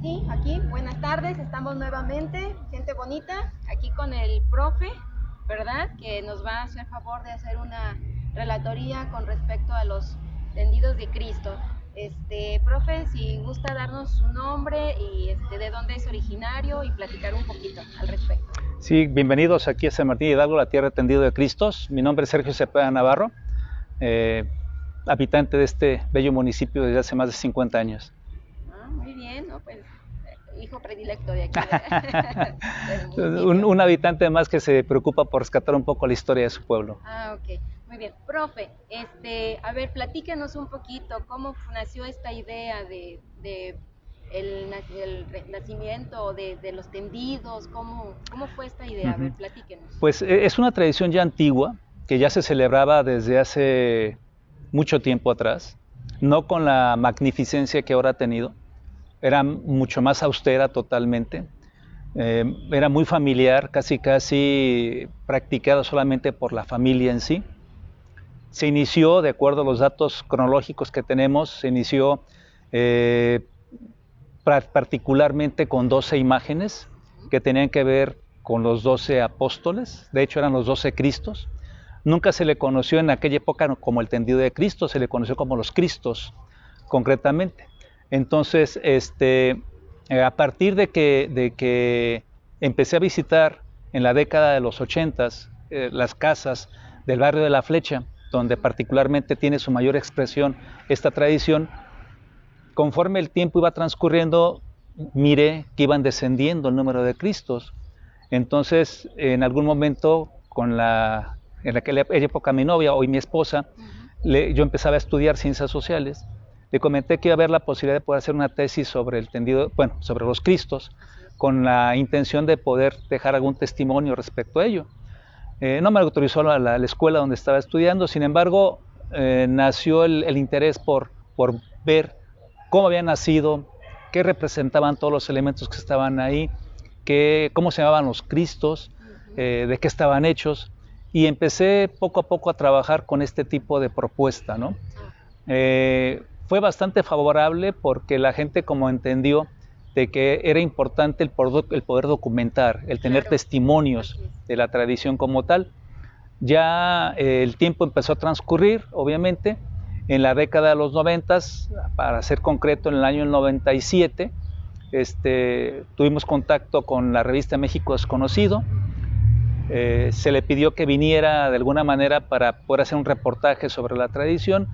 Sí, aquí, buenas tardes, estamos nuevamente, gente bonita, aquí con el profe, ¿verdad? Que nos va a hacer favor de hacer una relatoría con respecto a los tendidos de Cristo. Profe, si gusta darnos su nombre y de dónde es originario y platicar un poquito al respecto. Sí, bienvenidos aquí a San Martín Hidalgo, la tierra tendido de Cristos. Mi nombre es Sergio Cepeda Navarro, habitante de este bello municipio desde hace más de 50 años. Muy bien, ¿no? Pues hijo predilecto de aquí. un habitante más que se preocupa por rescatar un poco la historia de su pueblo. Ok. Muy bien. Profe, a ver, platíquenos un poquito cómo nació esta idea de el nacimiento de los tendidos, cómo fue esta idea, a ver, platíquenos. Pues es una tradición ya antigua, que ya se celebraba desde hace mucho tiempo atrás, no con la magnificencia que ahora ha tenido, era mucho más austera totalmente, era muy familiar, casi practicada solamente por la familia en sí. Se inició, de acuerdo a los datos cronológicos que tenemos, se inició particularmente con 12 imágenes que tenían que ver con los 12 apóstoles, de hecho eran los 12 Cristos. Nunca se le conoció en aquella época como el tendido de Cristo, se le conoció como los Cristos, concretamente. Entonces, a partir de que empecé a visitar en la década de los 80s las casas del barrio de La Flecha, donde particularmente tiene su mayor expresión esta tradición, conforme el tiempo iba transcurriendo, miré que iban descendiendo el número de Cristos. Entonces, en algún momento, en aquella época mi novia, hoy mi esposa, yo empezaba a estudiar ciencias sociales. Le comenté que iba a haber la posibilidad de poder hacer una tesis sobre sobre los Cristos, con la intención de poder dejar algún testimonio respecto a ello. No me autorizó la escuela donde estaba estudiando, sin embargo, nació el interés por ver cómo había nacido, qué representaban todos los elementos que estaban ahí, cómo se llamaban los Cristos, de qué estaban hechos, y empecé poco a poco a trabajar con este tipo de propuesta, ¿no? Fue bastante favorable porque la gente como entendió de que era importante el poder documentar, el tener testimonios de la tradición como tal. Ya el tiempo empezó a transcurrir, obviamente. En la década de los 90, para ser concreto, en el año 97, tuvimos contacto con la revista México Desconocido. Se le pidió que viniera de alguna manera para poder hacer un reportaje sobre la tradición.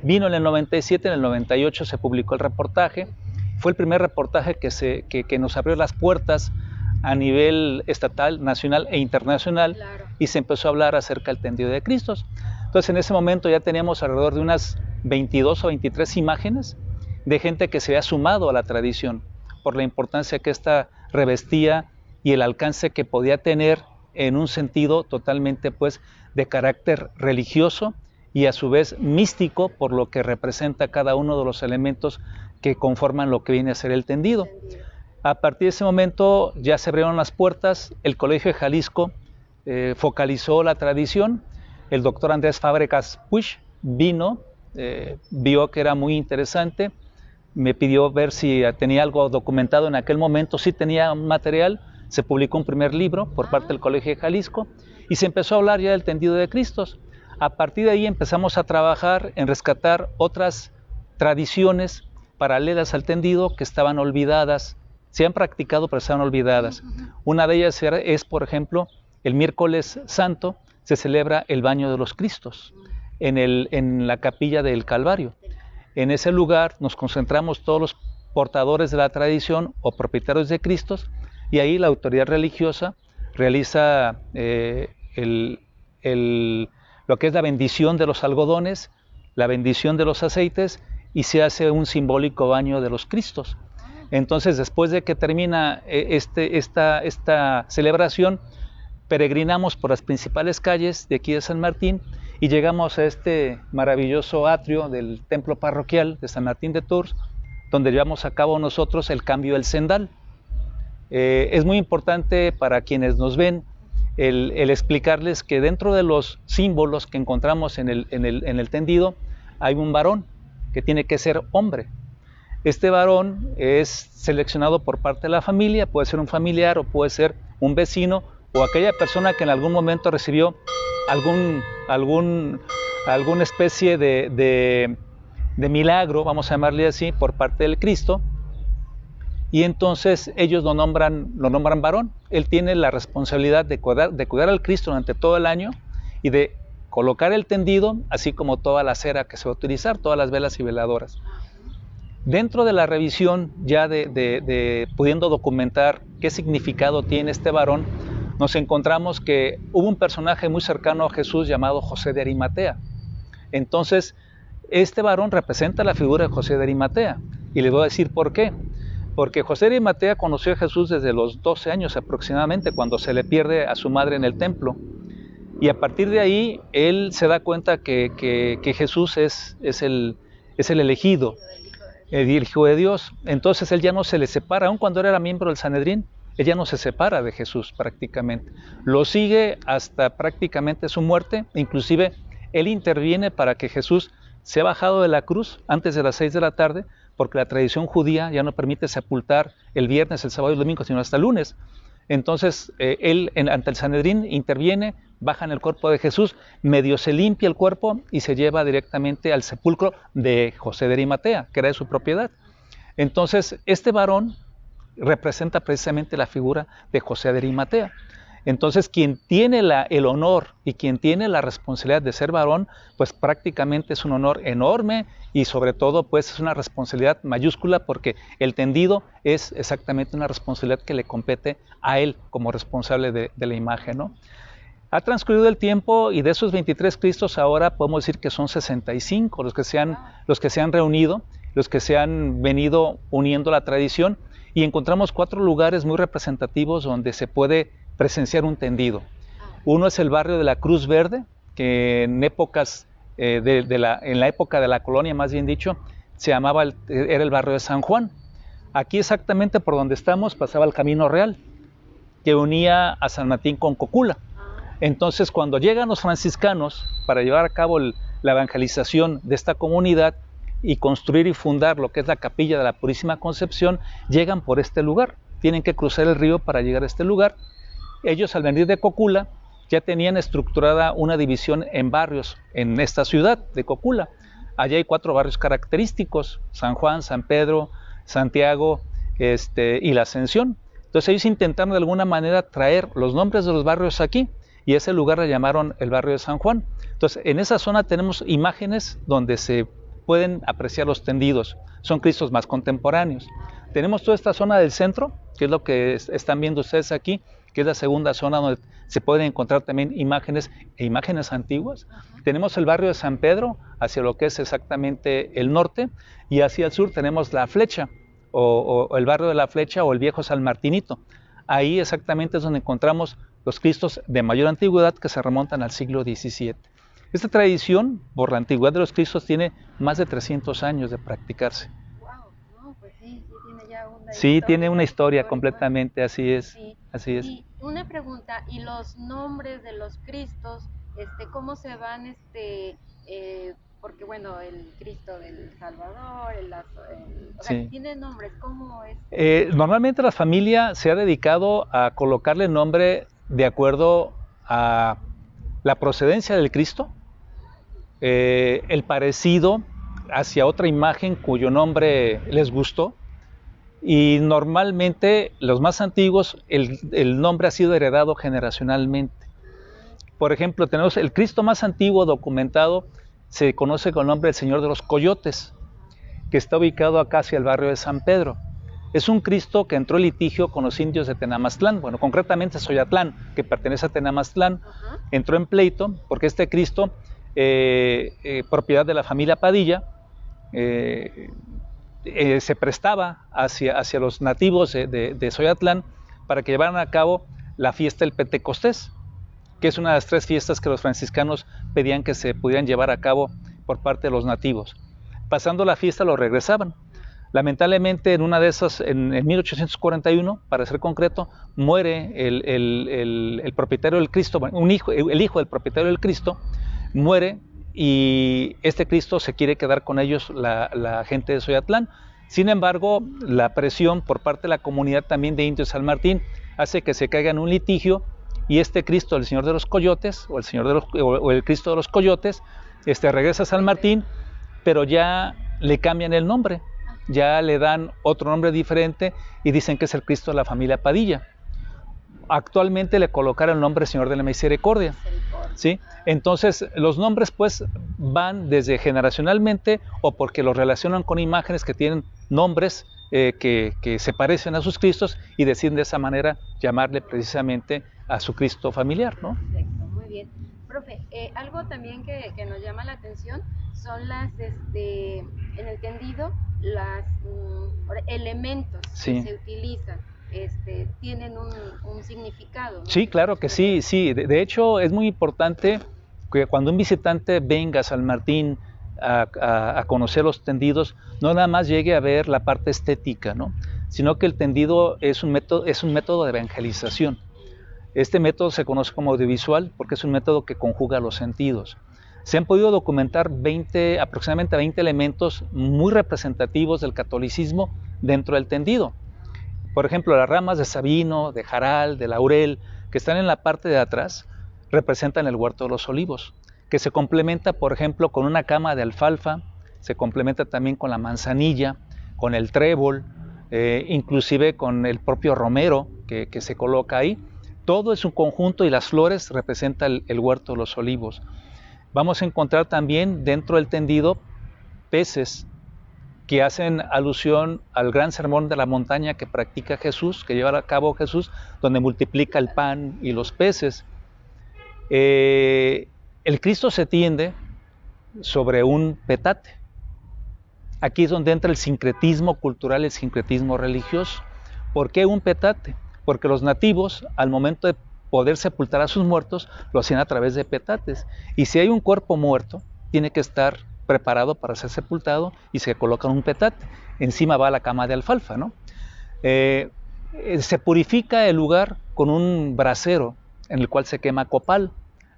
Vino en el 97, en el 98 se publicó el reportaje. Fue el primer reportaje que nos abrió las puertas a nivel estatal, nacional e internacional, claro. Y se empezó a hablar acerca del tendido de Cristos. Entonces en ese momento ya teníamos alrededor de unas 22 o 23 imágenes de gente que se había sumado a la tradición por la importancia que esta revestía y el alcance que podía tener en un sentido totalmente pues de carácter religioso y a su vez místico por lo que representa cada uno de los elementos que conforman lo que viene a ser el tendido. A partir de ese momento ya se abrieron las puertas, el Colegio de Jalisco focalizó la tradición, el doctor Andrés Fábregas Puig vino, vio que era muy interesante, me pidió ver si tenía algo documentado en aquel momento, sí tenía material, se publicó un primer libro por parte del Colegio de Jalisco y se empezó a hablar ya del tendido de Cristos. A partir de ahí empezamos a trabajar en rescatar otras tradiciones paralelas al tendido que estaban olvidadas, se han practicado pero estaban olvidadas. Una de ellas es, por ejemplo, el miércoles santo se celebra el baño de los Cristos en la capilla del Calvario. En ese lugar nos concentramos todos los portadores de la tradición o propietarios de Cristos y ahí la autoridad religiosa realiza lo que es la bendición de los algodones, la bendición de los aceites y se hace un simbólico baño de los Cristos. Entonces, después de que termina esta celebración, peregrinamos por las principales calles de aquí de San Martín y llegamos a este maravilloso atrio del templo parroquial de San Martín de Tours, donde llevamos a cabo nosotros el cambio del cendal. Es muy importante para quienes nos ven el explicarles que dentro de los símbolos que encontramos en el tendido hay un varón que tiene que ser hombre. Este varón es seleccionado por parte de la familia, puede ser un familiar o puede ser un vecino o aquella persona que en algún momento recibió alguna especie de milagro, vamos a llamarle así, por parte del Cristo, y entonces ellos lo nombran varón. Él tiene la responsabilidad de cuidar al Cristo durante todo el año y de colocar el tendido, así como toda la cera que se va a utilizar, todas las velas y veladoras. Dentro de la revisión, ya de pudiendo documentar qué significado tiene este varón, nos encontramos que hubo un personaje muy cercano a Jesús llamado José de Arimatea. Entonces, este varón representa la figura de José de Arimatea. Y les voy a decir por qué. Porque José de Arimatea conoció a Jesús desde los 12 años aproximadamente, cuando se le pierde a su madre en el templo. Y a partir de ahí, él se da cuenta que Jesús es el elegido, el Hijo de Dios. Entonces él ya no se le separa, aun cuando era miembro del Sanedrín, él ya no se separa de Jesús prácticamente. Lo sigue hasta prácticamente su muerte, inclusive él interviene para que Jesús sea bajado de la cruz antes de las 6 de la tarde, porque la tradición judía ya no permite sepultar el viernes, el sábado y el domingo, sino hasta el lunes. Entonces él ante el Sanedrín interviene, bajan el cuerpo de Jesús, medio se limpia el cuerpo y se lleva directamente al sepulcro de José de Arimatea, que era de su propiedad. Entonces este varón representa precisamente la figura de José de Arimatea. Entonces quien tiene el honor y quien tiene la responsabilidad de ser varón, pues prácticamente es un honor enorme y sobre todo pues es una responsabilidad mayúscula, porque el tendido es exactamente una responsabilidad que le compete a él como responsable de la imagen, ¿no? Ha transcurrido el tiempo y de esos 23 Cristos ahora podemos decir que son 65 los que se han reunido, los que se han venido uniendo la tradición, y encontramos 4 lugares muy representativos donde se puede presenciar un tendido. Uno es el barrio de la Cruz Verde, que en épocas en la época de la colonia, más bien dicho, era el barrio de San Juan. Aquí exactamente por donde estamos pasaba el Camino Real, que unía a San Martín con Cocula. Entonces, cuando llegan los franciscanos para llevar a cabo la evangelización de esta comunidad y construir y fundar lo que es la Capilla de la Purísima Concepción, llegan por este lugar. Tienen que cruzar el río para llegar a este lugar. Ellos, al venir de Cocula, ya tenían estructurada una división en barrios en esta ciudad de Cocula. Allá hay 4 barrios característicos: San Juan, San Pedro, Santiago y la Ascensión. Entonces ellos intentaron de alguna manera traer los nombres de los barrios aquí, y ese lugar le llamaron el barrio de San Juan. Entonces en esa zona tenemos imágenes donde se pueden apreciar los tendidos. Son Cristos más contemporáneos. Tenemos toda esta zona del centro, que es lo que están viendo ustedes aquí, que es la segunda zona donde se pueden encontrar también imágenes antiguas. Tenemos el barrio de San Pedro, hacia lo que es exactamente el norte, y hacia el sur tenemos la Flecha, o el barrio de la Flecha, o el viejo San Martinito. Ahí exactamente es donde encontramos los Cristos de mayor antigüedad, que se remontan al siglo XVII. Esta tradición, por la antigüedad de los Cristos, tiene más de 300 años de practicarse. Wow, no, pues sí tiene ya una Sí, historia, tiene una historia completamente, así es. Sí. Así es. Y una pregunta, ¿y los nombres de los Cristos, cómo se van, porque bueno, el Cristo del Salvador, o sea, Sí. tiene nombres, ¿cómo es? Normalmente la familia se ha dedicado a colocarle nombre de acuerdo a la procedencia del Cristo, el parecido hacia otra imagen cuyo nombre les gustó, y normalmente los más antiguos el nombre ha sido heredado generacionalmente. Por ejemplo, tenemos el Cristo más antiguo documentado, se conoce con el nombre del Señor de los Coyotes, que está ubicado acá hacia el barrio de San Pedro. Es un Cristo que entró en litigio con los indios de Tenamaztlán, bueno, concretamente Xoyatlán, que pertenece a Tenamaztlán. Entró en pleito porque este Cristo, propiedad de la familia Padilla, se prestaba hacia los nativos de Xoyatlán para que llevaran a cabo la fiesta del Pentecostés, que es una de las 3 fiestas que los franciscanos pedían que se pudieran llevar a cabo por parte de los nativos. Pasando la fiesta lo regresaban. Lamentablemente en una de esas, en 1841, para ser concreto, muere el propietario del Cristo, el hijo del propietario del Cristo, muere, y este Cristo se quiere quedar con ellos la gente de Xoyatlán. Sin embargo, la presión por parte de la comunidad también de indios San Martín hace que se caiga en un litigio y este Cristo, el Señor de los Coyotes, o el Cristo de los Coyotes, regresa a San Martín, pero ya le cambian el nombre, ya le dan otro nombre diferente y dicen que es el Cristo de la familia Padilla. Actualmente le colocaron el nombre Señor de la Misericordia, ¿sí? Entonces los nombres pues van desde generacionalmente o porque los relacionan con imágenes que tienen nombres que se parecen a sus Cristos y deciden de esa manera llamarle precisamente a su Cristo familiar, ¿no? Perfecto, muy bien. Profe, algo también que nos llama la atención son en el tendido, los elementos Sí. que se utilizan. Tienen un significado, ¿no? Sí, claro que sí, sí. De hecho, es muy importante que cuando un visitante venga a San Martín a conocer los tendidos, no nada más llegue a ver la parte estética, ¿no? Sino que el tendido es un método de evangelización. Este método se conoce como audiovisual porque es un método que conjuga los sentidos. Se han podido documentar aproximadamente 20 elementos muy representativos del catolicismo dentro del tendido. Por ejemplo, las ramas de sabino, de jaral, de laurel, que están en la parte de atrás, representan el huerto de los olivos, que se complementa, por ejemplo, con una cama de alfalfa, se complementa también con la manzanilla, con el trébol, inclusive con el propio romero que se coloca ahí. Todo es un conjunto y las flores representan el huerto de los olivos. Vamos a encontrar también dentro del tendido peces que hacen alusión al gran sermón de la montaña que practica Jesús, que lleva a cabo Jesús, donde multiplica el pan y los peces. El Cristo se tiende sobre un petate. Aquí es donde entra el sincretismo cultural, el sincretismo religioso. ¿Por qué un petate? Porque los nativos, al momento de poder sepultar a sus muertos, lo hacían a través de petates. Y si hay un cuerpo muerto, tiene que estar preparado para ser sepultado y se coloca un petate. Encima va la cama de alfalfa, ¿no? Se purifica el lugar con un brasero en el cual se quema copal.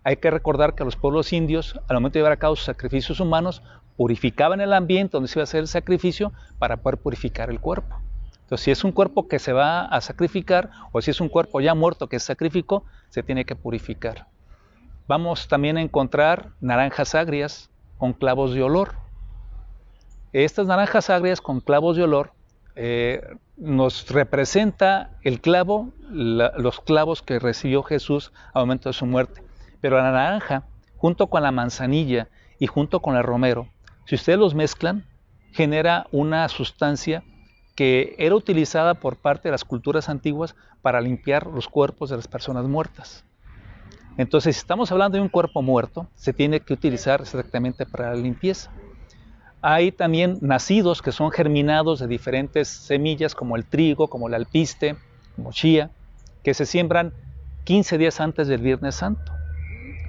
Hay que recordar que los pueblos indios, al momento de llevar a cabo sus sacrificios humanos, purificaban el ambiente donde se iba a hacer el sacrificio para poder purificar el cuerpo. Entonces, si es un cuerpo que se va a sacrificar o si es un cuerpo ya muerto que se sacrificó, se tiene que purificar. Vamos también a encontrar naranjas agrias con clavos de olor. Estas naranjas agrias con clavos de olor nos representa el clavo, los clavos que recibió Jesús al momento de su muerte. Pero la naranja, junto con la manzanilla y junto con el romero, si ustedes los mezclan, genera una sustancia que era utilizada por parte de las culturas antiguas para limpiar los cuerpos de las personas muertas. Entonces, si estamos hablando de un cuerpo muerto, se tiene que utilizar exactamente para la limpieza. Hay también nacidos que son germinados de diferentes semillas, como el trigo, como el alpiste, como chía, que se siembran 15 días antes del Viernes Santo.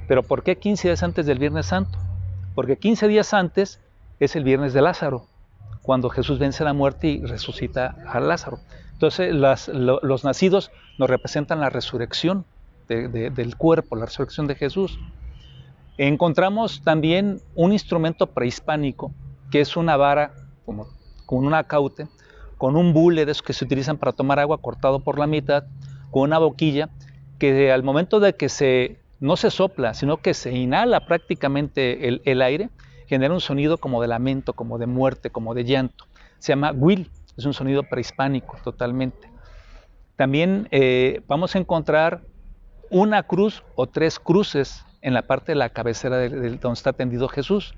¿Pero por qué 15 días antes del Viernes Santo? Porque 15 días antes es el Viernes de Lázaro, cuando Jesús vence la muerte y resucita a Lázaro. Entonces, los nacidos nos representan la resurrección del cuerpo, la resurrección de Jesús. Encontramos también un instrumento prehispánico, que es una vara con una caute, con un bule de esos que se utilizan para tomar agua cortado por la mitad, con una boquilla, que al momento de que no se sopla, sino que se inhala prácticamente el aire, genera un sonido como de lamento, como de muerte, como de llanto. Se llama huil, es un sonido prehispánico totalmente. También vamos a encontrar una cruz o 3 cruces en la parte de la cabecera donde está tendido Jesús.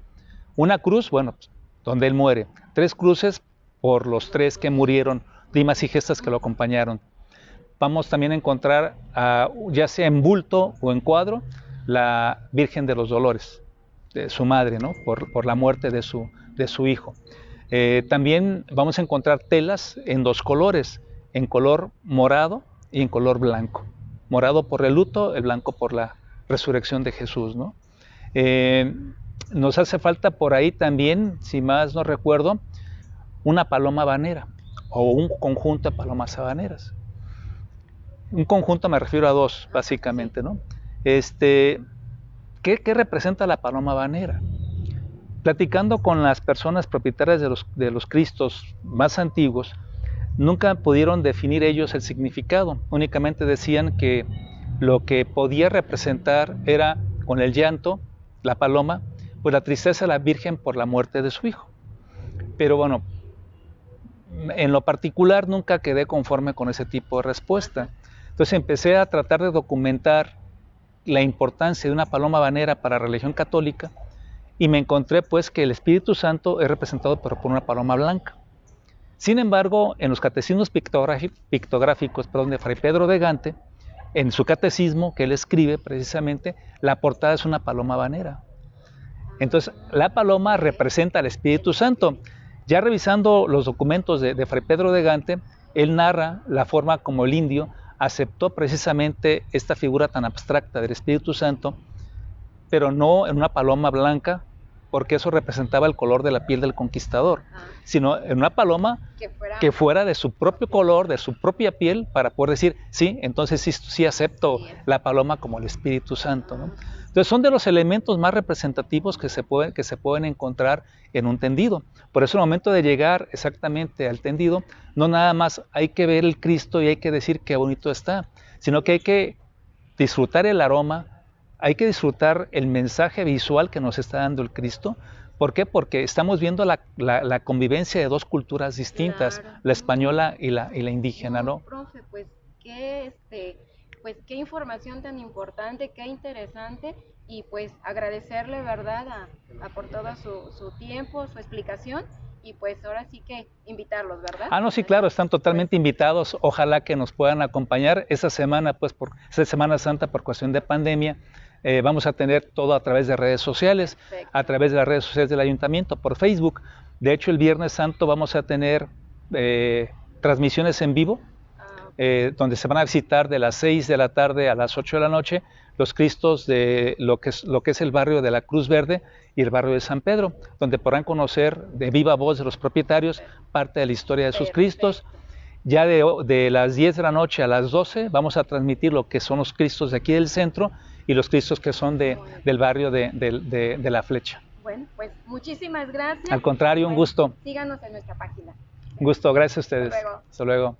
Una cruz, bueno, donde él muere. 3 cruces por los 3 que murieron, primas y gestas que lo acompañaron. Vamos también a encontrar, ya sea en bulto o en cuadro, la Virgen de los Dolores, de su madre, ¿no? por la muerte de su hijo. También vamos a encontrar telas en 2 colores, en color morado y en color blanco. Morado por el luto, el blanco por la resurrección de Jesús, ¿no? Nos hace falta por ahí también, si más no recuerdo, una paloma habanera o un conjunto de palomas habaneras. Un conjunto me refiero a 2, básicamente, ¿no? ¿Qué representa la paloma habanera? Platicando con las personas propietarias de los Cristos más antiguos, nunca pudieron definir ellos el significado, únicamente decían que lo que podía representar era, con el llanto, la paloma, pues la tristeza de la Virgen por la muerte de su hijo. Pero bueno, en lo particular nunca quedé conforme con ese tipo de respuesta. Entonces empecé a tratar de documentar la importancia de una paloma habanera para la religión católica y me encontré pues que el Espíritu Santo es representado por una paloma blanca. Sin embargo, en los catecismos pictográficos de Fray Pedro de Gante, en su catecismo que él escribe precisamente, la portada es una paloma habanera. Entonces, la paloma representa al Espíritu Santo. Ya revisando los documentos de Fray Pedro de Gante, él narra la forma como el indio aceptó precisamente esta figura tan abstracta del Espíritu Santo, pero no en una paloma blanca, porque eso representaba el color de la piel del conquistador, sino en una paloma que fuera de su propio color, de su propia piel, para poder decir, sí, entonces sí acepto la paloma como el Espíritu Santo, ¿no? Entonces son de los elementos más representativos que se pueden encontrar en un tendido. Por eso al momento de llegar exactamente al tendido, no nada más hay que ver el Cristo y hay que decir qué bonito está, sino que hay que disfrutar el aroma, hay que disfrutar el mensaje visual que nos está dando el Cristo. ¿Por qué? Porque estamos viendo la convivencia de dos culturas distintas, claro, la española y la indígena, ¿no? Profe, pues qué información tan importante, qué interesante, y pues agradecerle, ¿verdad?, por todo su tiempo, su explicación, y pues ahora sí que invitarlos, ¿verdad? No, sí, claro, están totalmente invitados, ojalá que nos puedan acompañar esta semana, pues por esta Semana Santa, por cuestión de pandemia. Vamos a tener todo a través de redes sociales, a través de las redes sociales del Ayuntamiento, por Facebook. De hecho, el Viernes Santo vamos a tener transmisiones en vivo, donde se van a visitar de las 6 de la tarde a las 8 de la noche los Cristos de lo que es el barrio de la Cruz Verde y el barrio de San Pedro, donde podrán conocer de viva voz de los propietarios parte de la historia de sus Cristos. Ya de las 10 de la noche a las 12 vamos a transmitir lo que son los Cristos de aquí del centro y los Cristos que son del barrio de La Flecha. Bueno, pues muchísimas gracias. Al contrario, un gusto. Síganos en nuestra página. Un gusto, gracias a ustedes. Hasta luego. Hasta luego.